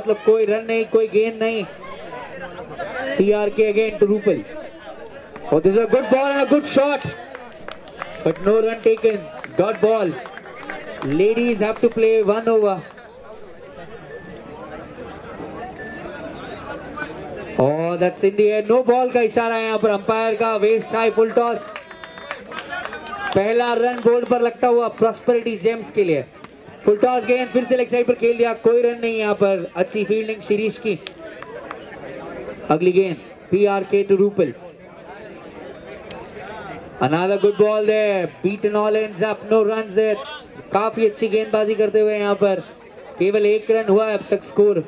मतलब कोई रन नहीं, कोई गेंद नहीं. PRK again to Rupal. Oh, this is a good ball and a good shot, but no run taken. Dot ball. Ladies have to play 1 over. Oh, that's in the air. No ball का इशारा है यहाँ पर umpire का. Waist high full toss. पहला run board पर लगता हुआ प्रॉस्पेरिटी जेम्स के लिए. फुल टॉस गेंद फिर से लेग साइड पर खेल दिया. कोई रन नहीं यहाँ पर. अच्छी फील्डिंग शिरीष की. अगली गेंद PRK to Rupal. Another good ball there. Beaten all ends up. No runs there. काफी अच्छी गेंदबाजी करते हुए यहाँ पर. केवल 1 रन हुआ है अब तक स्कोर.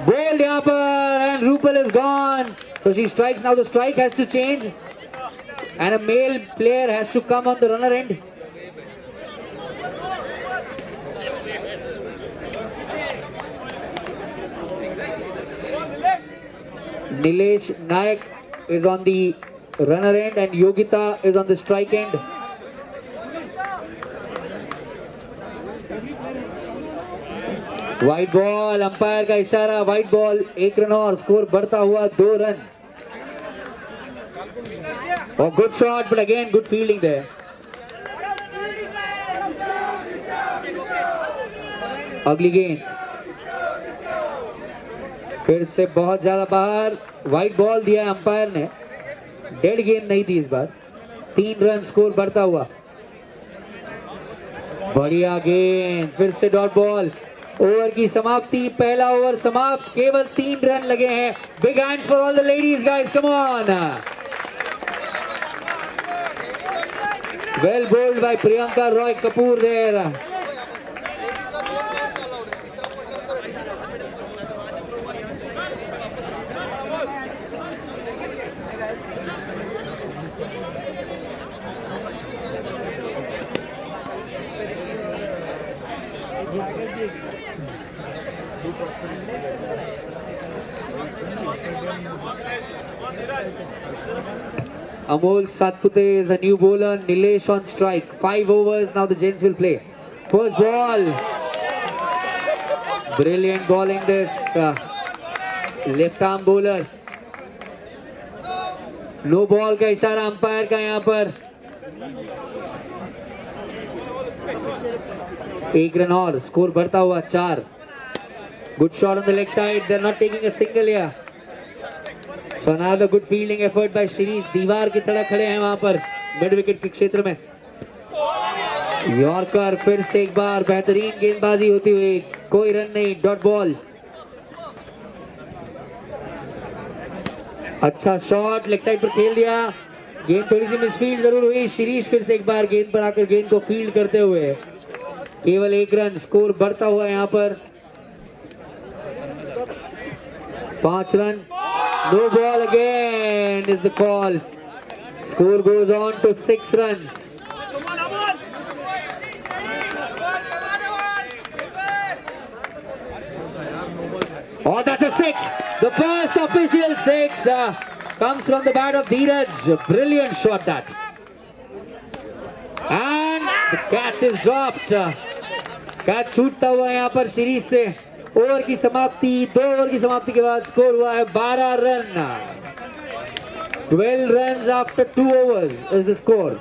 Bowled यहाँ पर and Rupal is gone. So she strikes. Now the strike has to change and a male player has to come on the runner end. Nilesh Nayak is on the runner end and Yogita is on the strike end. White ball, umpire का इशारा. White ball, 1 run और. Score बढ़ता हुआ 2 run. Oh, good shot, but again good fielding there. अगली गेंद फिर से बहुत ज्यादा बाहर. व्हाइट बॉल दिया है अंपायर ने. डेड गेंद नहीं थी इस बार. 3 रन. स्कोर बढ़ता हुआ. बढ़िया गेंद. फिर से डॉट बॉल. ओवर की समाप्ति. पहला ओवर समाप्त. केवल 3 रन लगे हैं. Big hands for all the ladies guys. Come on. Well bowled by Priyanka Roy Kapoor there. Amol Satpute is a new bowler. Nilesh on strike. 5 overs. Now the gents will play. First ball. Brilliant bowling this left arm bowler. No ball का इशारा umpire का यहाँ पर. 1 run और. Score बढ़ता हुआ 4. Good shot on the leg side. They're not taking a single here. So another good fielding effort by Shirish. दीवार की तरह खड़े हैं वहां पर मिड विकेट के क्षेत्र में. यॉर्कर फिर से एक बार. बेहतरीन गेंदबाजी होती हुई. कोई रन नहीं. Dot ball. अच्छा शॉट. लेग साइड पर खेल दिया. गेंद थोड़ी सी मिसफील्ड जरूर हुई. शिरीष फिर से एक बार गेंद पर आकर गेंद को फील्ड करते हुए. केवल 1 रन. स्कोर बढ़ता हुआ यहाँ पर 5 run. No ball again is the call. Score goes on to 6 runs. Oh, that's a 6. The first official 6 comes from the bat of Dheeraj. Brilliant shot that. And the catch is dropped. Catch छूटता हुआ यहाँ पर शिरीष से. Over की समाप्ति. 2 over की समाप्ति के बाद स्कोर हुआ है 12 run. 12 runs after 2 overs is the score.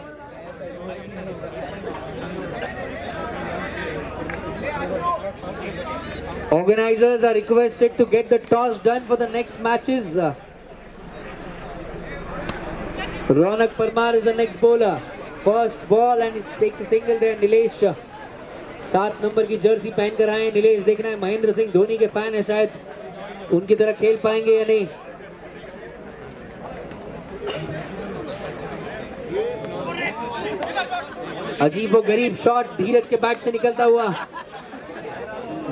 Organizers are requested to get the toss done for the next matches. Ronak Parmar is the next bowler. First ball and it takes a single there. Nilesh 7 number की Jersey पहनकर आए. नीलेश देखना है महेंद्र सिंह धोनी के fan है. शायद उनकी तरह खेल पाएंगे या नहीं. अजीबो गरीब शॉट धीरज के बैट से निकलता हुआ.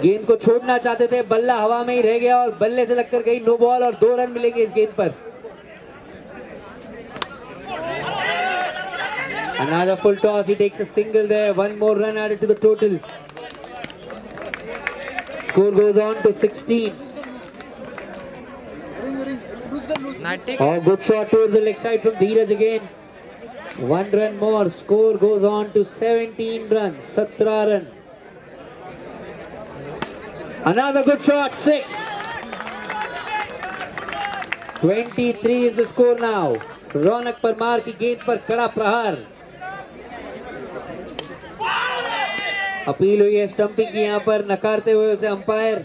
गेंद को छोड़ना चाहते थे. बल्ला हवा में ही रह गया और बल्ले से लगकर गई. नो बॉल और 2 रन मिलेंगे इस गेंद पर. Another full toss. He takes a single there. 1 more run added to the total. Score goes on to 16. Oh, good shot towards the leg side from Dheeraj again. 1 run more. Score goes on to 17 runs. 17 run. Another good shot, 6. 23 is the score now. रौनक परमार की गेंद पर कड़ा प्रहार. Appeal हुई है stumping की, यहां पर नकारते हुए उसे अंपायर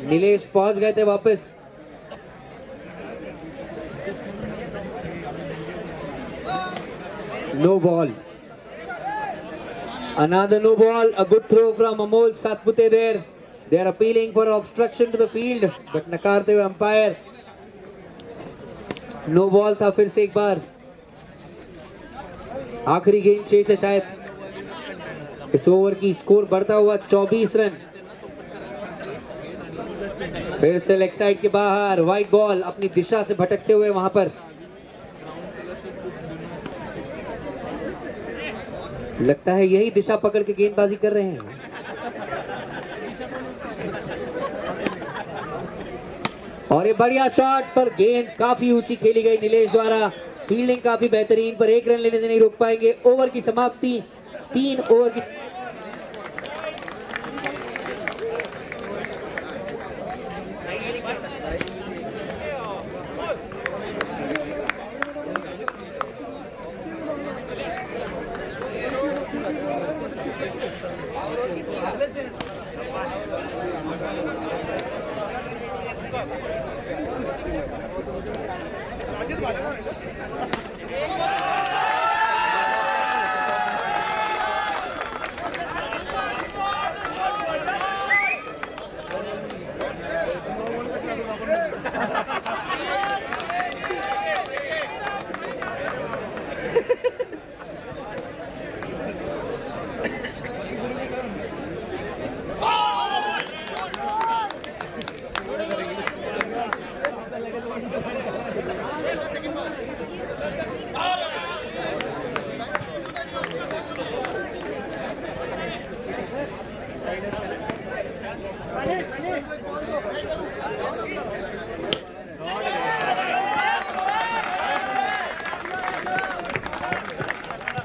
नीलेश पहुंच गए थे वापस. No ball. Another no ball. A good throw from Amol Satpute there. They are appealing for obstruction to the field, but नकारते हुए अंपायर. नो बॉल था फिर से एक बार. आखिरी गेंद शेष है शायद. इस ओवर की स्कोर बढ़ता हुआ 24 रन. फिर से लेग साइड के बाहर वाइड बॉल, अपनी दिशा से भटकते हुए वहां पर. लगता है यही दिशा पकड़ के गेंदबाजी कर रहे हैं. और ये बढ़िया शॉट पर गेंद काफी ऊंची खेली गई नीलेश द्वारा. फील्डिंग काफी बेहतरीन, पर एक रन लेने से नहीं रोक पाएंगे. ओवर की समाप्ति 3 ओवर की.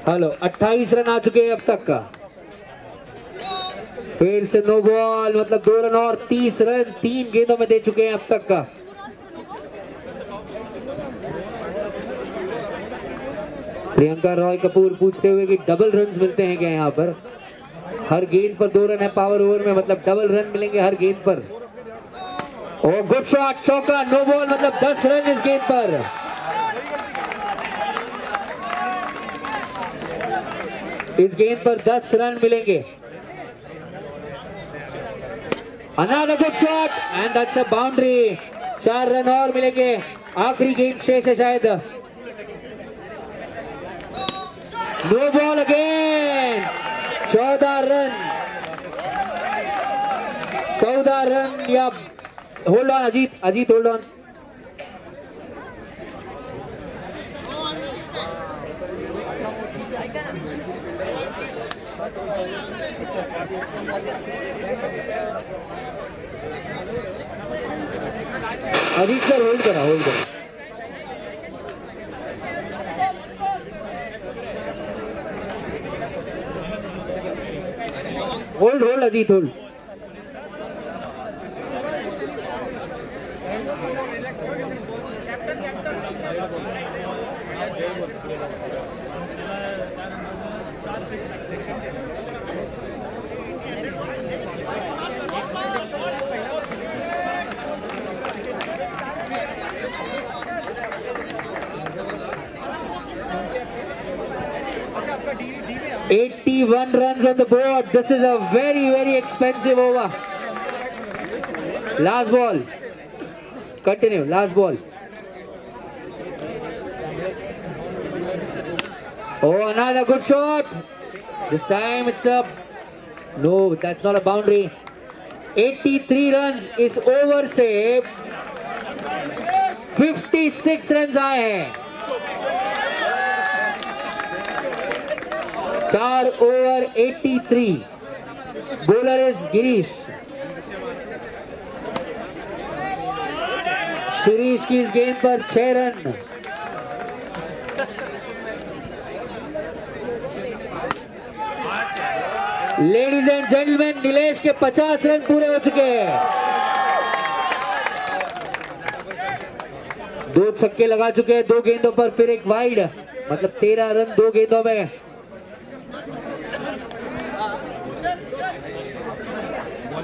हेलो, 28 रन आ चुके हैं अब तक का. फिर से नो बॉल, मतलब 2 रन और 30 रन 3 गेंदों में दे चुके हैं अब तक का. प्रियंका रॉय कपूर पूछते हुए कि डबल रन मिलते हैं क्या यहाँ पर. हर गेंद पर 2 रन है पावर ओवर में, मतलब डबल रन मिलेंगे हर गेंद पर. ओ गुड शॉट, चौका. नो बॉल, मतलब 10 रन इस गेंद पर. इस गेंद पर 10 रन मिलेंगे. Another good shot and that's a boundary. 4 run और मिलेंगे. आखिरी गेंद शेष है शायद. No ball again. 14 run, 14 run. या hold on Ajit hold on. Ajit sir hold करा. Hold Ajit hold. $81 runs on the board. This is a very expensive over. Last ball. Continue. Last ball. Oh, another good shot. This time it's up. No, that's not a boundary. 83 runs इस over से 56 run आए हैं. 4 over 83. Bowler is Girish. Shirish की इस गेंद पर 6 run. Ladies and gentleman, Nilesh के 50 run पूरे हो चुके हैं। 2 छक्के लगा चुके हैं 2 गेंदों पर, फिर एक वाइड, मतलब 13 रन 2 गेंदों में।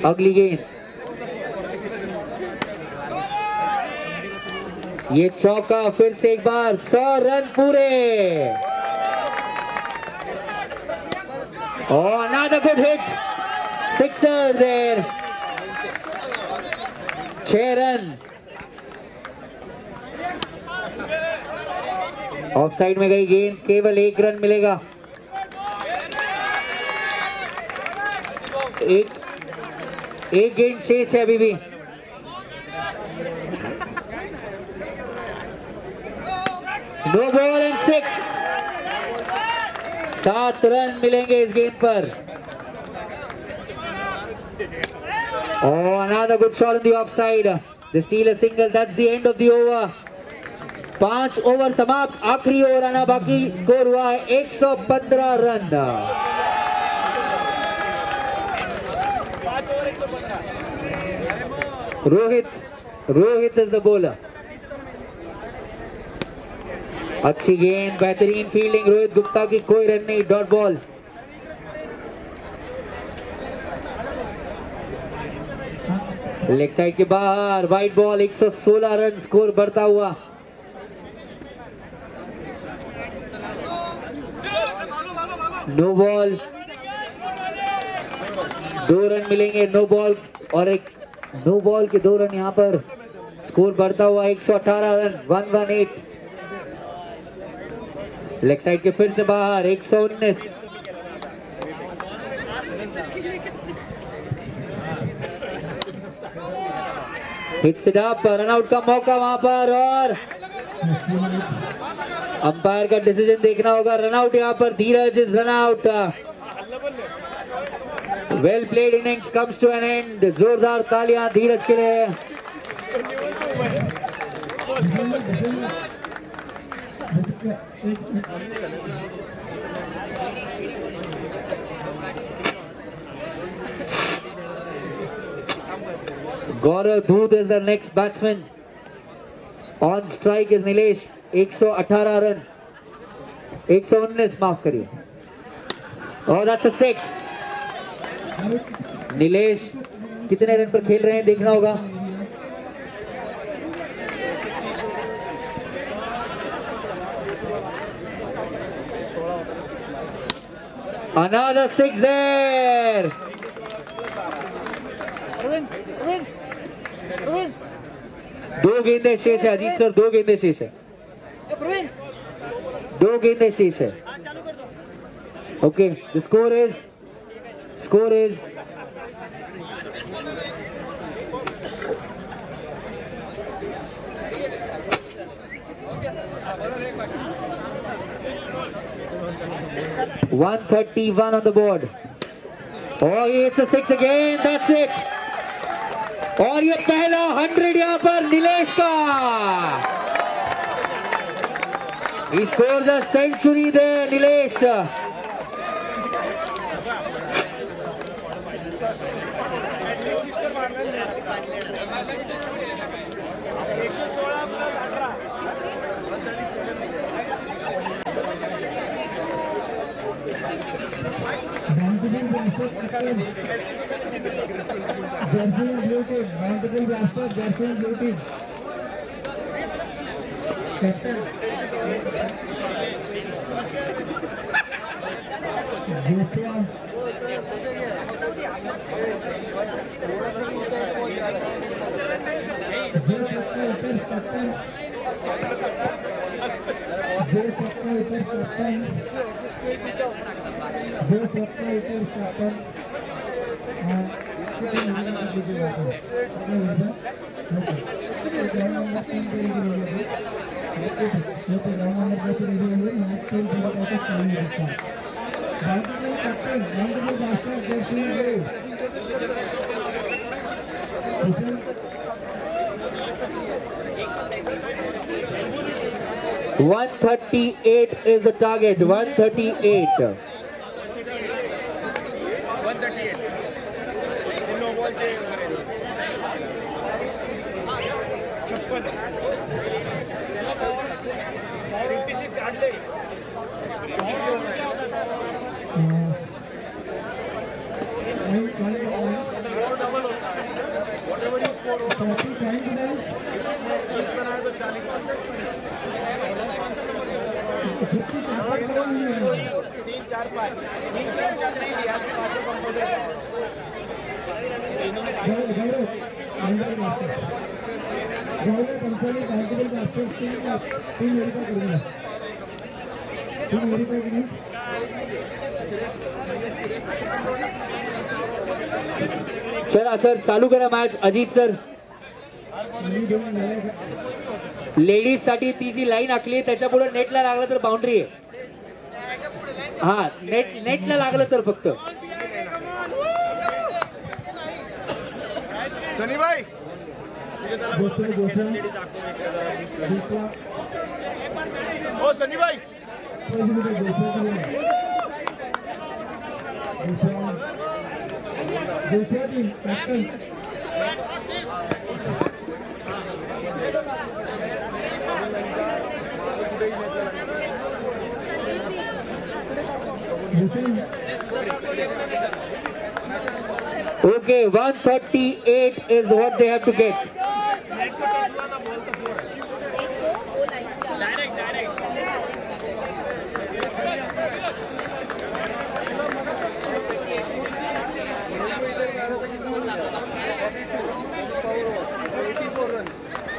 अगली गेंद, ये चौका, फिर से एक बार 100 रन पूरे। Oh, another good hit. Sixer there. 6 run. Of side में गई गेंद, केवल 1 रन मिलेगा। एक गेंद शेष है अभी भी। No ball and 6। 7 रन मिलेंगे इस गेंद पर। Oh, another good shot on the offside. They steal a single. That's the end of the over. 5 over समाप्त, आखिरी ओवर आना बाकी। स्कोर हुआ है 115 run. Rohit is the bowler. अच्छी गेंद, बेहतरीन फील्डिंग रोहित गुप्ता की, कोई रन नहीं, डॉट बॉल। लेग साइड के बाहर, वाइड बॉल, 116 रन, स्कोर बढ़ता हुआ। नो बॉल, 2 रन मिलेंगे। नो बॉल और एक नो बॉल के 2 रन यहाँ पर, स्कोर बढ़ता हुआ 118 रन, 118। लेग साइड के फिर से बाहर, 119। फिक्स्ड अप, रन आउट का मौका वहां पर, और अंपायर का डिसीजन देखना होगा। रन आउट यहाँ पर, Dheeraj is run out. Well played innings comes to an end. जोरदार तालियां धीरज के लिए। Gaurav Dhoot is the next batsman. On strike is Nilesh, 118 run, 119 माफ करिए। और that's a 6। नीलेश कितने रन पर खेल रहे हैं देखना होगा। Another 6 there. दो गेंदें शेष है अजीत सर, 2 गेंदें शेष है। 2 गेंदें शेष है। Okay, the score is 131 on the board. Oh, it's a 6 again. That's it. और ये पहला 100 यहाँ पर नीलेश का। He scores a century there, Nilesh. $138 is the target. 138. चला सर, चालू करा मॅच. अजित सर, लेडीज साठी ती जी लाईन आखली त्याच्या पुढे नेटला लागलं तर बाउंड्री आहे. हा, नेटला लागलं तर फक्त. सनीभाई ओ सनीभाई Okay, 138 is what they have to get.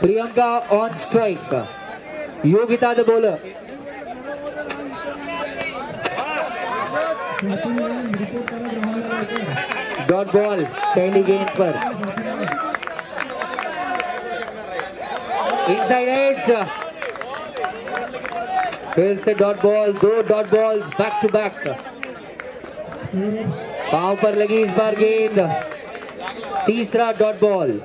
Priyanka on strike. Yogita the bowler. Dot ball पहली गेंद पर. इनसाइड एज, फिर से dot ball. 2 dot balls back to back. पांव पर लगी इस बार गेंद. तीसरा डॉट बॉल.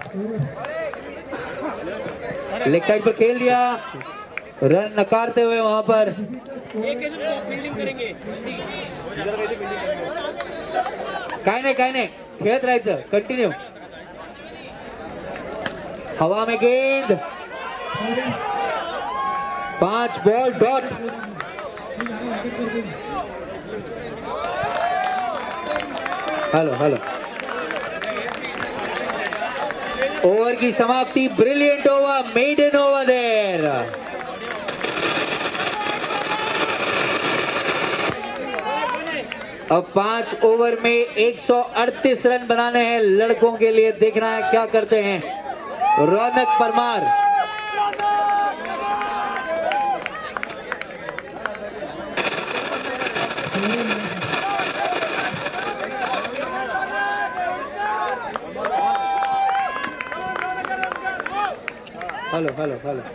लेग साइड पर खेल दिया. रन नकारते हुए वहां पर काय नाही खेळत राहायचं. कंटिन्यू. हवा में गेंद. 5 बॉल डॉट. हेलो ओवर की समाप्ति. Brilliant over, maiden over there. अब 5 ओवर में 138 रन बनाने हैं लड़कों के लिए. देखना है क्या करते हैं रौनक परमार.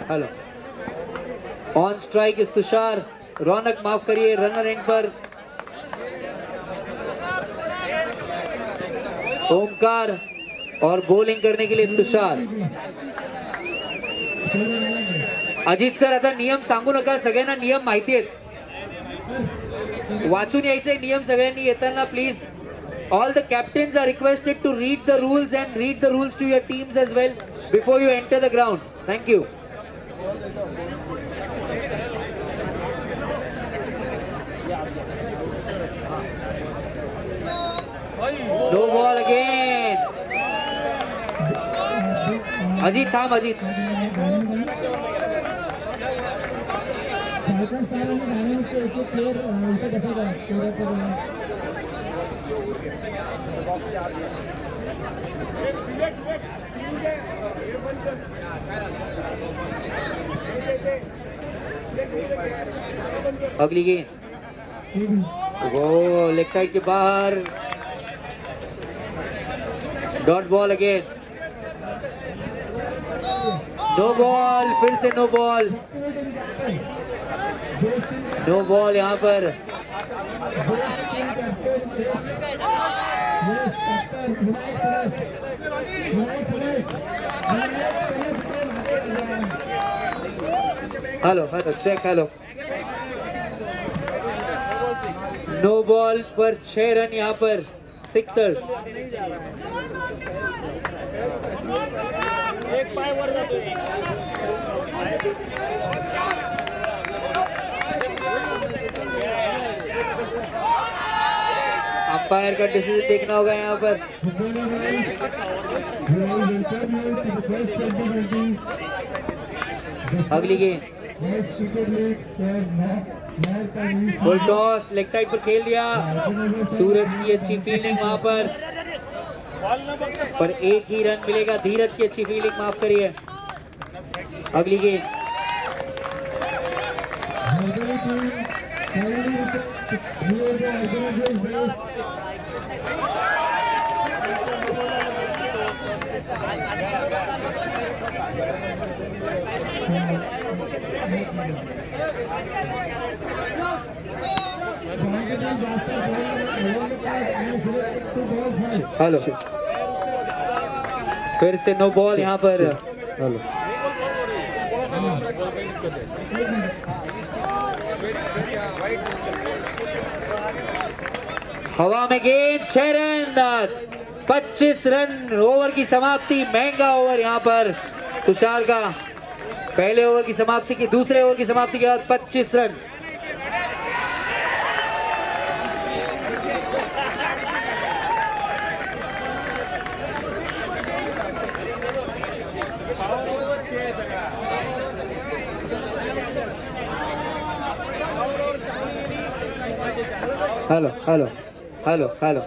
हेलो ऑन स्ट्राइक इस तुषार. रौनक माफ करिए, रनर एंड पर ओमकार और बॉलिंग करने के लिए तुषार. अजित सर, आता नियम सांगू नका. सगळ्यांना नियम माहिती आहेत. वाचून यायचे नियम सगळ्यांनी येताना please. All the captains are requested to read the rules and read the rules to your teams as well before you enter the ground. Thank you. No ball again. Ajit थांब. अजीत अगली गेंद. वो लेग साइड के बाहर. Dot ball again. No ball. फिर से no ball. No ball यहाँ पर. Hello check. नो बॉल पर 6 रन यहाँ पर सिक्सर। एक पाय वर जातोय. अंपायर का डिसीजन देखना होगा यहाँ पर। अगली गेंद फुल टॉस, लेग साइड पर खेल दिया। सूरज की अच्छी फील्डिंग वहां पर एक ही रन मिलेगा। धीरज की अच्छी फील्डिंग, माफ करिए। अगली गेंद हेलो, फिर से नो बॉल यहाँ पर। हेलो, हवा में गेंद, 6 रन, 25 रन। ओवर की समाप्ति, महंगा ओवर यहाँ पर तुषार का। पहले ओवर की समाप्ति की, दूसरे ओवर की समाप्ति के बाद 25 run. Hello hello hello hello,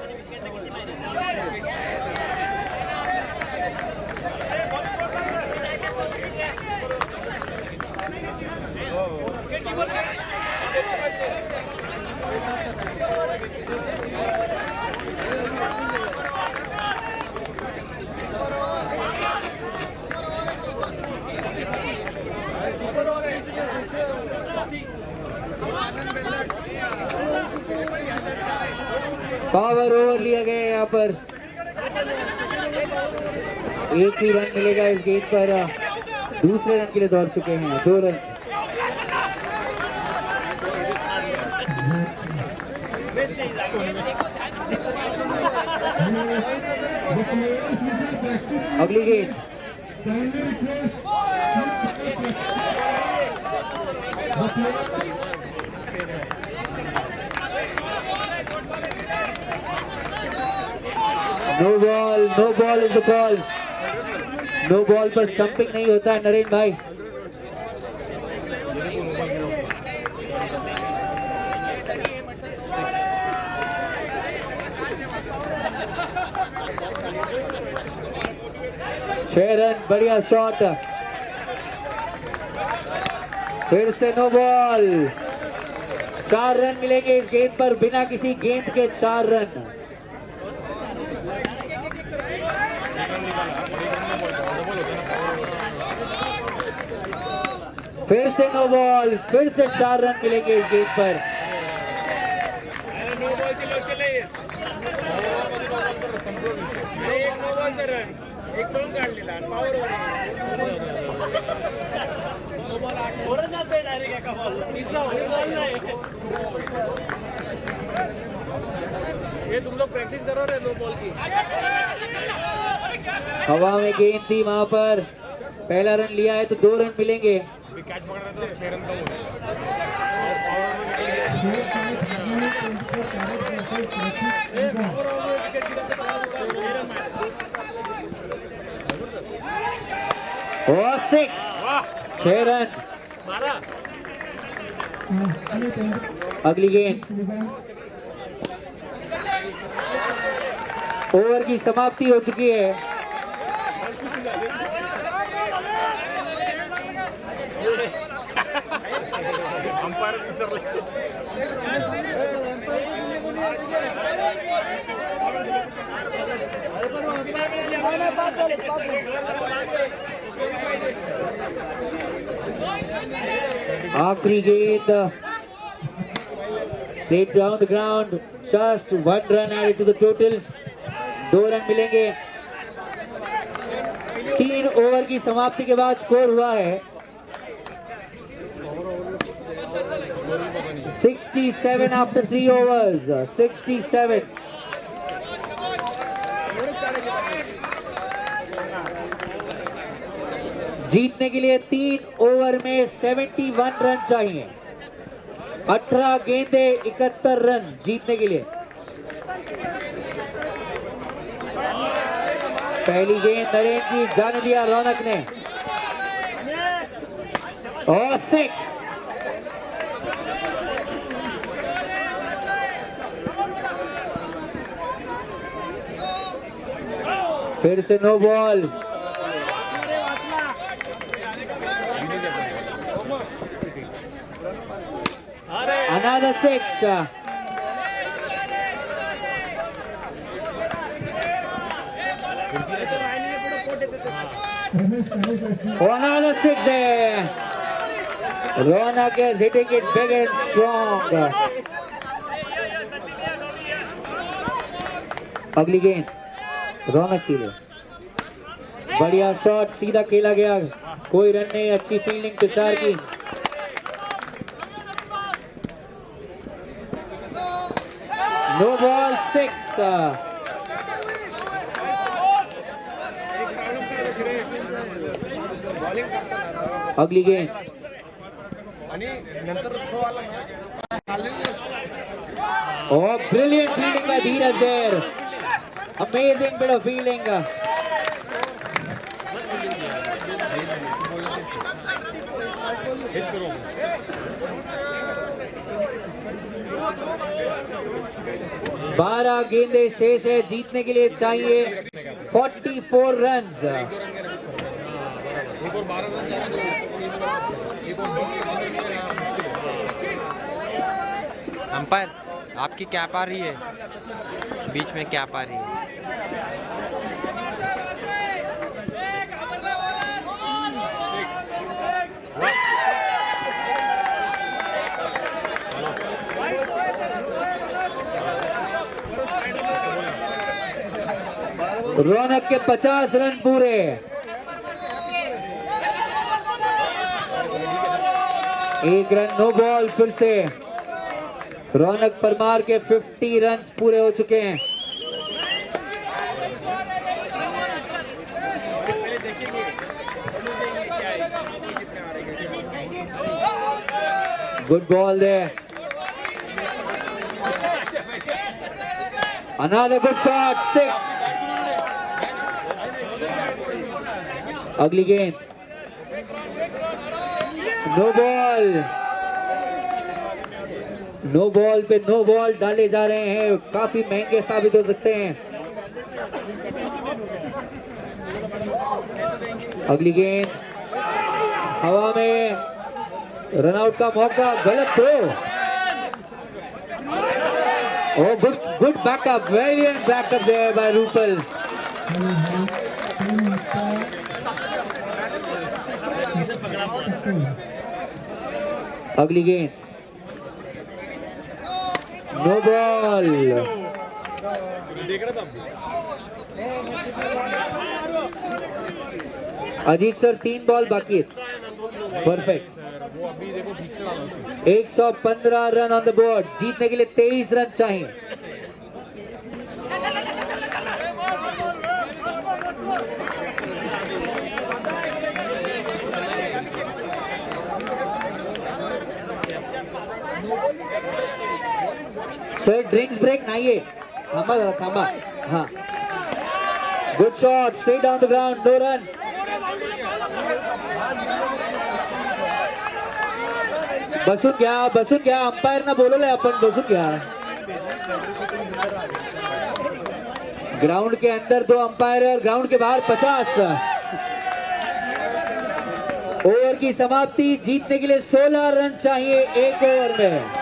power over लिया गया यहाँ पर। एक ही रन मिलेगा इस गेंद पर। दूसरे रन के लिए दौड़ चुके हैं, 2 रन। अगली गेंद no ball is the call. No ball पर स्टंपिंग नहीं होता है नरेन भाई। छह रन, बढ़िया शॉट। फिर से नो बॉल। 4 रन मिलेंगे इस गेंद पर, बिना किसी गेंद के 4 रन। फिर से नो बॉल, फिर से 4 रन मिलेंगे इस गेंद पर। नो बॉल चले एक नो बॉलचा रन, एक दोन काढलेला आणि पावर ओव्हर जाते डायरेक्ट एका बॉल, तिसरा बॉल नाही। ये तुम लोग प्रैक्टिस करो रे नो बॉल की। हवा में गेंद थी वहां पर। पहला रन लिया है तो 2 रन मिलेंगे। कैच पकड़ रहे तो 6 रन का और 6 रन। अगली गेंद, ओवर की समाप्ति हो चुकी है। अंपायर आखिरी गेंद, straight down the ground, just 1 run added to the total। 2 run मिलेंगे। 3 ओवर की समाप्ति के बाद स्कोर हुआ है 67 after 3 overs, 67। जीतने के लिए 3 ओवर में 71 रन चाहिए। 18 गेंदे 71 रन जीतने के लिए। पहली गेंद नरेंद्र जी जाने दिया रौनक ने और 6। फिर से no ball. Another 6. Another 6 there. Ronak is hitting it big and strong. अगली गेंद रौनक के लिए बढ़िया शॉट सीधा खेला गया, कोई रन नहीं। अच्छी फील्डिंग तुषार की। No ball 6। अगली गेंद Oh, brilliant fielding by Dheeraj there. Amazing bit of fielding. बारह गेंदे शेष है, जीतने के लिए चाहिए 44 रन। अंपायर आपकी कैप आ रही है, बीच में कैप आ रही है। रौनक के 50 रन पूरे। एक रन नो बॉल। फिर से रौनक परमार के 50 रन पूरे हो चुके हैं। गुड बॉल दे। Another good shot 6। अगली गेंद नो बॉल। नो बॉल पे नो बॉल डाले जा रहे हैं, काफी महंगे साबित हो सकते हैं। अगली गेंद हवा में, रनआउट का मौका, गलत throw. Oh, good backup, brilliant backup there by Rupal. अगली गेंद no ball. Ajit sir 3 ball बाकी है। Perfect. 115 run on the board. जीतने के लिए 23 रन चाहिए। सर ड्रिंक्स ब्रेक नहीं है, थांबा। हाँ, good shot straight down the ground, no run. Basu क्या अंपायर ना बोलो ले अपन, बसू क्या। ग्राउंड के अंदर 2 अंपायर और ग्राउंड के बाहर 50। ओवर की समाप्ति। जीतने के लिए 16 रन चाहिए 1 ओवर में।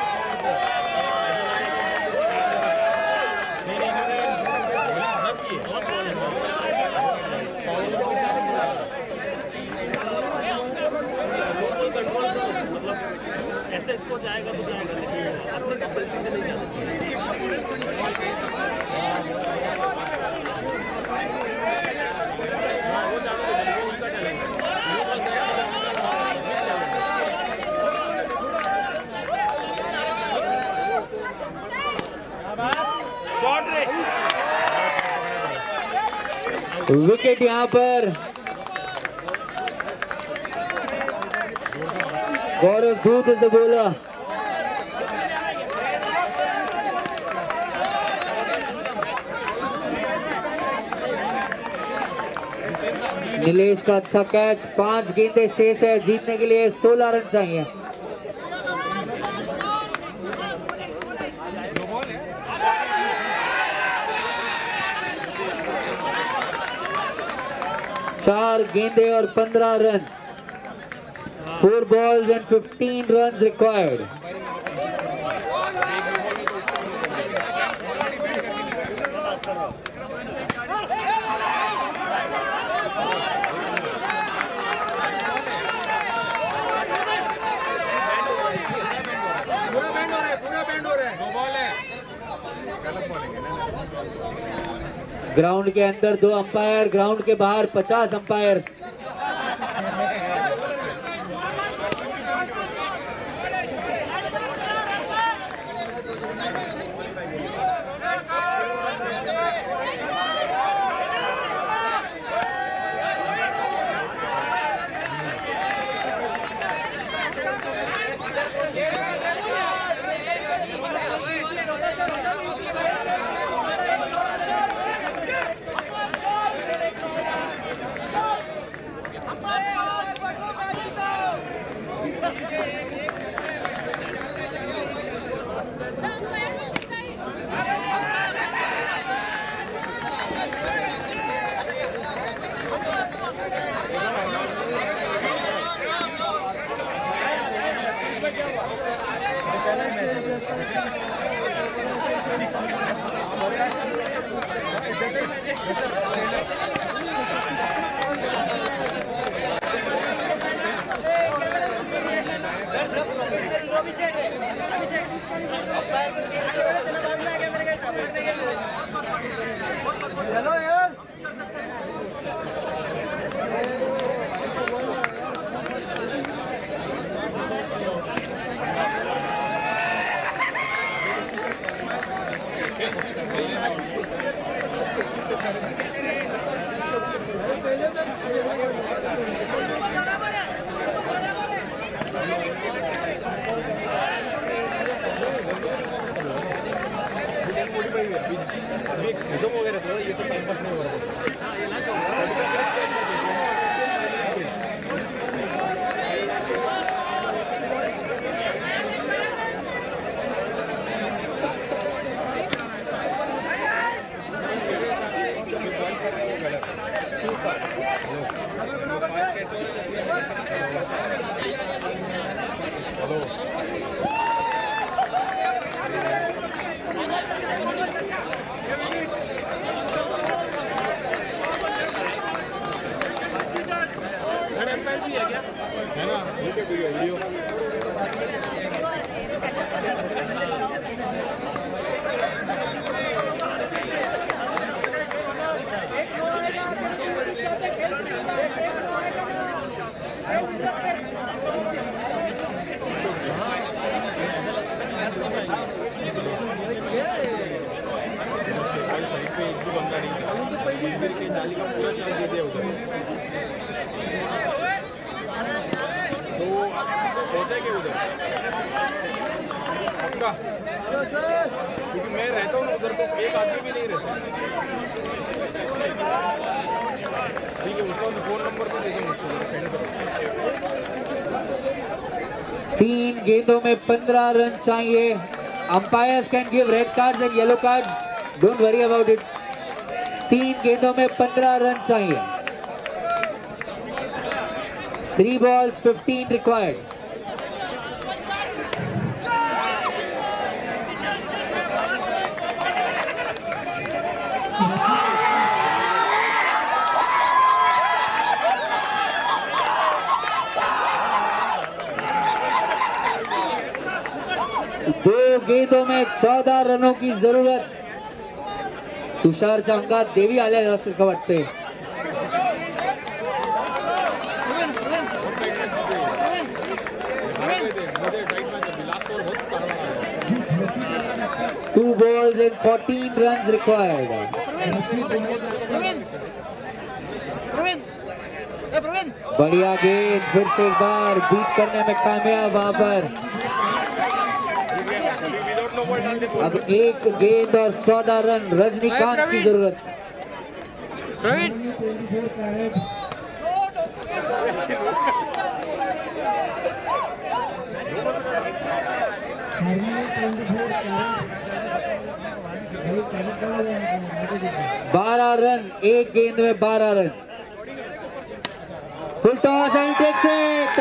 ऐसे इसको जाएगा तो जाएगा, अपने गलती से नहीं जाना चाहिए। विकेट यहां पर Gaurav Dhoot is the bowler. Nilesh का अच्छा कैच। 5 गेंदें शेष है, जीतने के लिए 16 रन चाहिए। चार गेंदें और 15 run. 4 balls and 15 runs required. Ground के अंदर 2 अंपायर, ग्राउंड के बाहर 50 अंपायर। क्योंकि मैं रहता हूँ ना उधर, तो एक आदमी भी नहीं रहता। ठीक है, उसका फोन नंबर तो दे देंगे, सेंड करो। 3 गेंदों में 15 रन चाहिए। Umpires can give red cards and yellow cards, don't worry about it. 3 गेंदों में 15 रन चाहिए। 3 balls 15 required. दो गेंदों में 14 रनों की जरूरत। तुषार चांगा देवी आल्या जास्त का वाटते। Two balls and 14 runs required. बढ़िया गेंद, फिर से एक बार बीट करने में कामयाब वहां पर। विदाउट नो बॉल डाल दे अब एक गेंद और 14 रन रजनीकांत की जरूरत। बारह रन, एक गेंद में 12 run. Full toss and takes it.